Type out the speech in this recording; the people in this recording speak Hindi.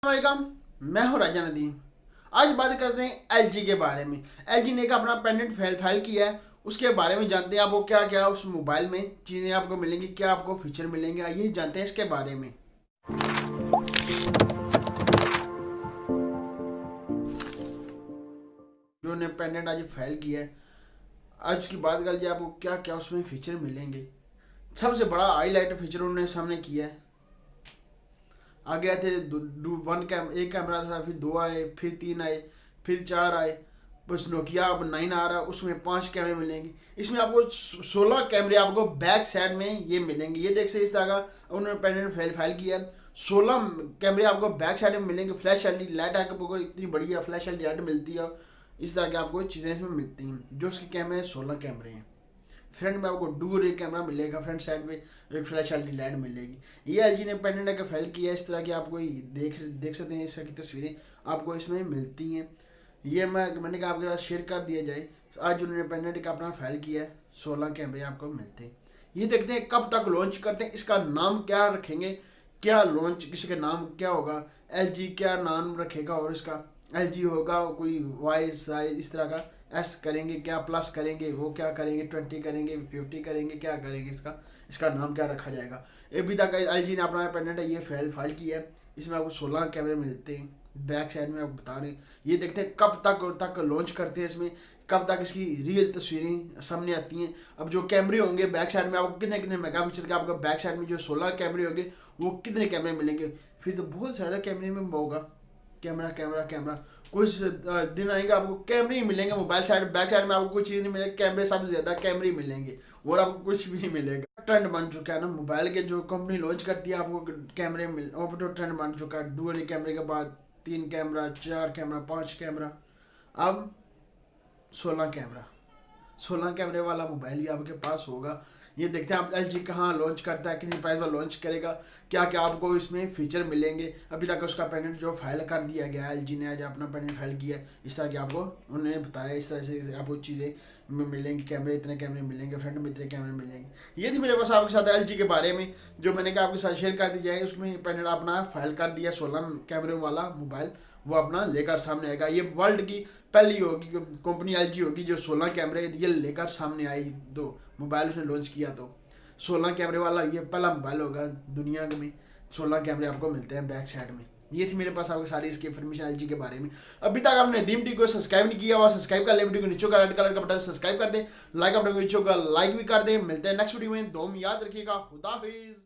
अस्सलामुअलैकुम, मैं हूं राजा नदीम। आज बात करते हैं एलजी के बारे में। एलजी ने एक अपना पेटेंट फाइल किया है, उसके बारे में जानते हैं आपको क्या क्या उस मोबाइल में चीज़ें आपको मिलेंगी, क्या आपको फीचर मिलेंगे, आइए जानते हैं इसके बारे में। जो ने पेटेंट आज फाइल किया है, आज उसकी बात कर लीजिए आपको क्या क्या उसमें फीचर मिलेंगे। सबसे बड़ा हाईलाइट फीचर उन्होंने सामने किया है। आगे आए थे एक कैमरा था, फिर दो आए, फिर तीन आए, फिर चार आए। बस नोकिया अब 9 आ रहा है, उसमें 5 कैमरे मिलेंगे। इसमें आपको 16 कैमरे आपको बैक साइड में ये मिलेंगे। ये देख से इस तरह का उन्होंने पेटेंट फाइल किया है। 16 कैमरे आपको बैक साइड में मिलेंगे। फ्लैश एलईडी लाइट आपको इतनी बढ़िया फ्लैश एलईडी लाइट मिलती है, इस तरह की आपको चीज़ें इसमें मिलती हैं। जो उसके कैमरे 16 कैमरे हैं। फ्रंट में आपको डुअल एक कैमरा मिलेगा, फ्रंट साइड में एक फ्लैश एलईडी लाइट मिलेगी। ये एलजी ने पेटेंट का फाइल किया है। इस तरह की आपको देख सकते हैं, इस तरह की तस्वीरें आपको इसमें मिलती हैं। ये मैंने कहा आपके साथ शेयर कर दिया जाए। आज उन्होंने पेटेंट का अपना फाइल किया है, 16 कैमरे आपको मिलते हैं। ये देखते हैं कब तक लॉन्च करते हैं, इसका नाम क्या रखेंगे, क्या लॉन्च किसी का नाम क्या होगा, एलजी क्या नाम रखेगा, और इसका एलजी होगा कोई वाई साइज इस तरह का, एस करेंगे क्या, प्लस करेंगे, वो क्या करेंगे, 20 करेंगे, 50 करेंगे, क्या करेंगे, इसका नाम क्या रखा जाएगा। अभी तक एलजी ने अपना पेटेंट है ये फाइल किया है। इसमें आपको 16 कैमरे मिलते हैं बैक साइड में, आप बता रहे हैं। ये देखते हैं कब तक लॉन्च करते हैं, इसमें कब तक इसकी रियल तस्वीरें सामने आती हैं। अब जो कैमरे होंगे बैक साइड में आपको कितने कितने मेगापिक्सल के आपको बैक साइड में जो 16 कैमरे होंगे वो कितने कैमरे मिलेंगे, फिर तो बहुत सारे कैमरे में होगा। कैमरा कुछ दिन आएंगे आपको कैमरे ही मिलेंगे। मोबाइल साइड बैक साइड में आपको कुछ चीज़ नहीं मिलेगा, कैमरे सबसे ज़्यादा कैमरे ही मिलेंगे और आपको कुछ भी नहीं मिलेगा। ट्रेंड बन चुका है ना मोबाइल के, जो कंपनी लॉन्च करती है आपको कैमरे मिल, और तो ट्रेंड बन चुका है। डुअल कैमरे के बाद 3 कैमरा, 4 कैमरा, 5 कैमरा, अब 16 कैमरे वाला मोबाइल भी आपके पास होगा। ये देखते हैं आप एलजी कहाँ लॉन्च करता है, कितनी प्राइस में लॉन्च करेगा, क्या क्या आपको इसमें फीचर मिलेंगे। अभी तक उसका पेटेंट जो फाइल कर दिया गया है, एलजी ने आज अपना पेटेंट फाइल किया है। इस तरह की आपको उन्होंने बताया, इस तरह से आपको चीज़ें मिलेंगी। कैमरे इतने कैमरे मिलेंगे, फ्रंट में इतने कैमरे मिलेंगे। ये थी मेरे पास आपके साथ एलजी के बारे में, जो मैंने कहा आपके साथ शेयर कर दी जाए। उसमें पेटेंट अपना फाइल कर दिया, 16 कैमरे वाला मोबाइल वो अपना लेकर सामने आएगा। ये वर्ल्ड की पहली होगी कंपनी एलजी होगी जो 16 कैमरे ये लेकर सामने आई। दो मोबाइल उसने लॉन्च किया तो 16 कैमरे वाला ये पहला मोबाइल होगा दुनिया में। 16 कैमरे आपको मिलते हैं बैक साइड में। ये थी मेरे पास आपको सारी इसकी इन्फॉर्मेशन एलजी के बारे में। अभी तक आपने नदीम टी को सब्सक्राइब नहीं किया हुआ, सब्सक्राइब कर ले। वीडियो को नीचे का रेड कलर का बटन सब्सक्राइब कर दे, लाइक अपने वीडियो को लाइक भी कर दे। मिलते हैं नेक्स्ट वीडियो में, दुआ में याद रखिएगा। खुदा हाफिज़।